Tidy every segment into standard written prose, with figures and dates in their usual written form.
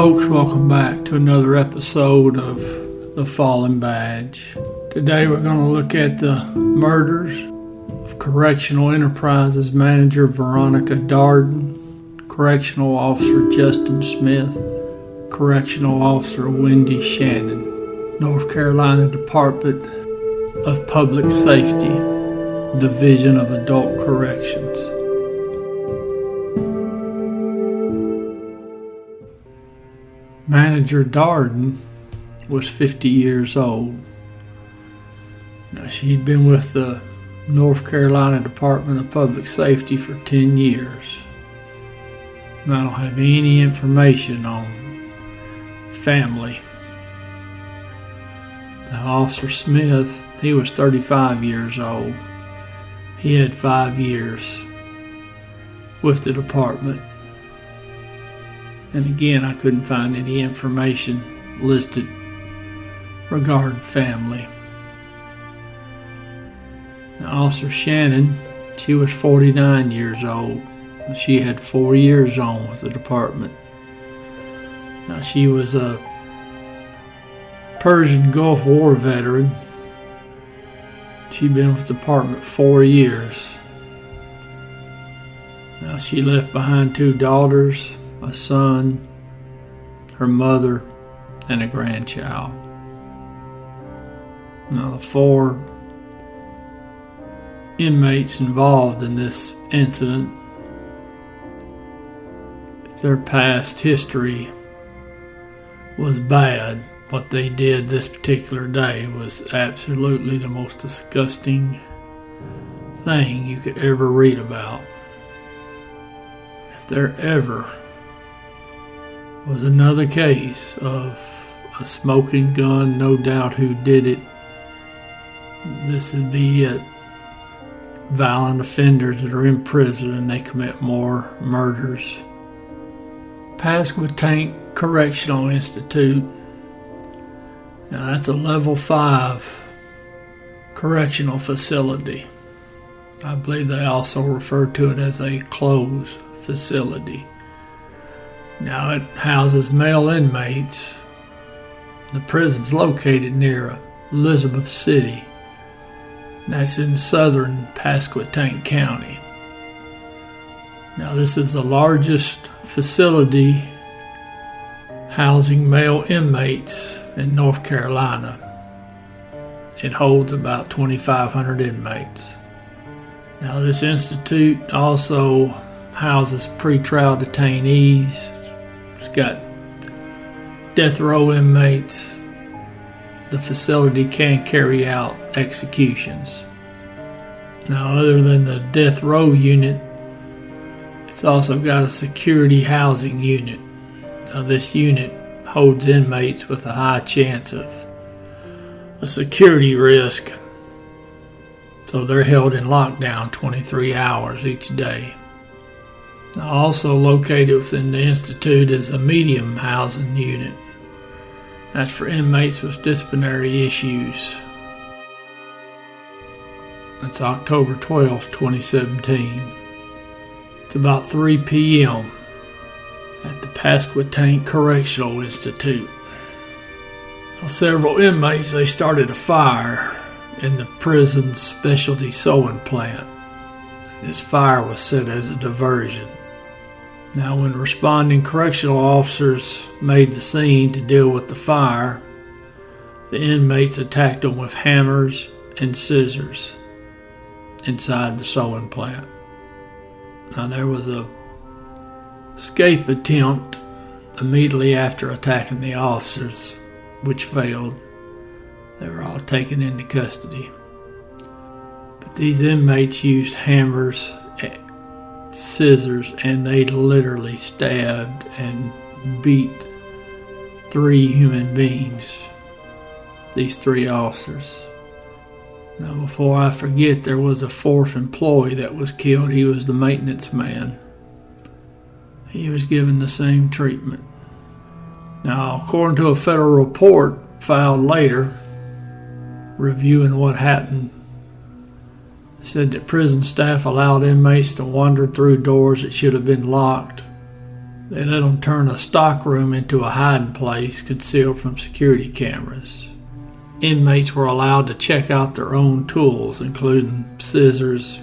folks, welcome back to another episode of The Fallen Badge. Today we're going to look at the murders of Correctional Enterprises Manager Veronica Darden, Correctional Officer Justin Smith, Correctional Officer Wendy Shannon, North Carolina Department of Public Safety, Division of Adult Corrections. Manager Darden was 50 years old. Now, she'd been with the North Carolina Department of Public Safety for 10 years. And I don't have any information on family. Now, Officer Smith, he was 35 years old. He had 5 years with the department. And again, I couldn't find any information listed regarding family. Now, Officer Shannon, she was 49 years old. She had 4 years on with the department. Now, she was a Persian Gulf War veteran. She'd been with the department 4 years. Now, she left behind 2 daughters, a son, her mother, and a grandchild. Now, the 4 inmates involved in this incident, their past history was bad. What they did this particular day was absolutely the most disgusting thing you could ever read about. If there ever was another case of a smoking gun, no doubt who did it, this would be it. Violent offenders that are in prison and they commit more murders. Pasquotank Correctional Institute. Now, that's a level 5 correctional facility. I believe they also refer to it as a closed facility. Now, it houses male inmates. The prison's located near Elizabeth City. That's in southern Pasquotank County. Now, this is the largest facility housing male inmates in North Carolina. It holds about 2,500 inmates. Now, this institute also houses pretrial detainees. It's got death row inmates. The facility can carry out executions. Now, other than the death row unit, it's also got a security housing unit. Now, this unit holds inmates with a high chance of a security risk, so they're held in lockdown 23 hours each day. Now, also located within the institute is a medium housing unit. That's for inmates with disciplinary issues. It's October 12th, 2017. It's about 3 p.m. at the Pasquotank Correctional Institute. Now, several inmates, they started a fire in the prison's specialty sewing plant. This fire was set as a diversion. Now, when responding correctional officers made the scene to deal with the fire, the inmates attacked them with hammers and scissors inside the sewing plant. Now, there was a escape attempt immediately after attacking the officers, which failed. They were all taken into custody. But these inmates used hammers, scissors, and they literally stabbed and beat 3 human beings, these 3 officers. Now, before I forget, there was a 4th employee that was killed. He was the maintenance man. He was given the same treatment. Now, according to a federal report filed later reviewing what happened, it said that prison staff allowed inmates to wander through doors that should have been locked They let them turn a stockroom into a hiding place concealed from security cameras. Inmates were allowed to check out their own tools, including scissors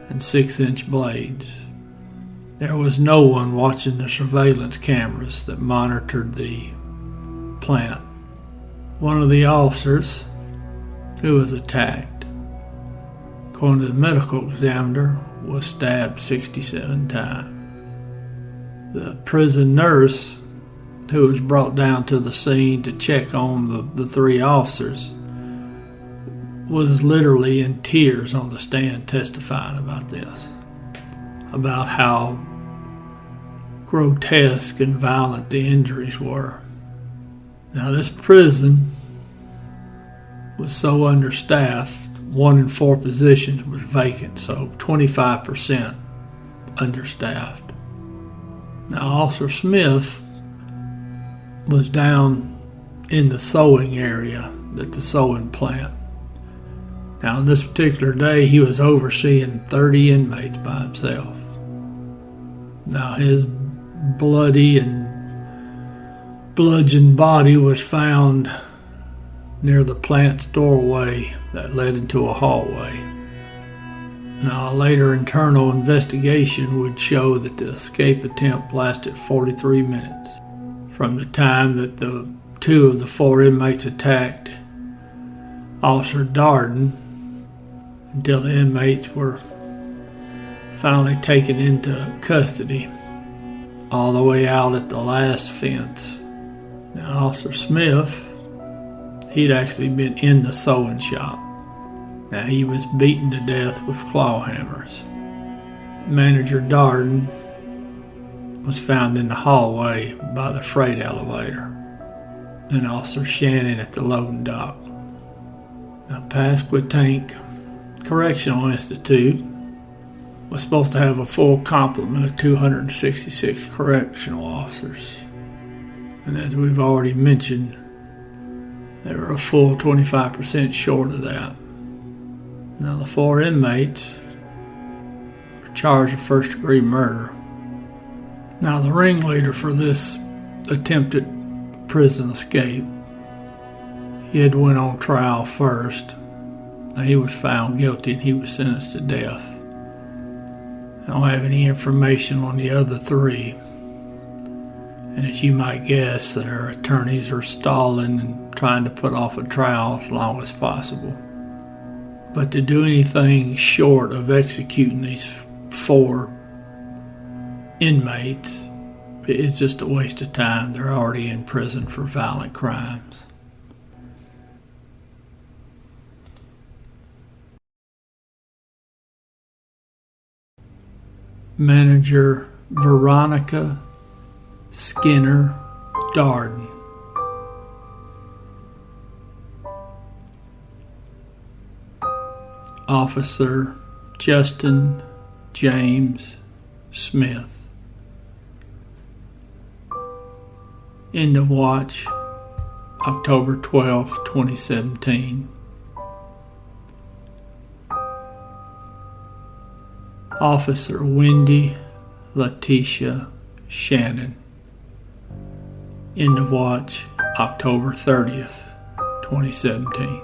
and 6-inch blades. There was no one watching the surveillance cameras that monitored the plant. One of the officers who was attacked, according to the medical examiner, was stabbed 67 times. The prison nurse who was brought down to the scene to check on the 3 officers was literally in tears on the stand testifying about this, about how grotesque and violent the injuries were. Now, this prison was so understaffed, 1 in 4 positions was vacant, so 25% understaffed. Now, Officer Smith was down in the sewing area at the sewing plant. Now, on this particular day, he was overseeing 30 inmates by himself. Now, his bloody and bludgeoned body was found near the plant's doorway that led into a hallway. Now, a later internal investigation would show that the escape attempt lasted 43 minutes. From the time that the 2 of the 4 inmates attacked Officer Darden until the inmates were finally taken into custody, all the way out at the last fence. Now, Officer Smith, he'd actually been in the sewing shop. Now, he was beaten to death with claw hammers. Manager Darden was found in the hallway by the freight elevator, and Officer Shannon at the loading dock. Now, Pasquotank Correctional Institute was supposed to have a full complement of 266 correctional officers, and as we've already mentioned, they were a full 25% short of that. Now, the 4 inmates were charged with first-degree murder. Now, the ringleader for this attempted prison escape, he had went on trial first. Now, he was found guilty and he was sentenced to death. I don't have any information on the other 3. And as you might guess, their attorneys are stalling and trying to put off a trial as long as possible. But to do anything short of executing these 4 inmates, it's just a waste of time. They're already in prison for violent crimes. Manager Veronica Skinner Darden. Officer Justin James Smith. End of watch, October 12, 2017. Officer Wendy Letitia Shannon. End of watch, October 30th, 2017.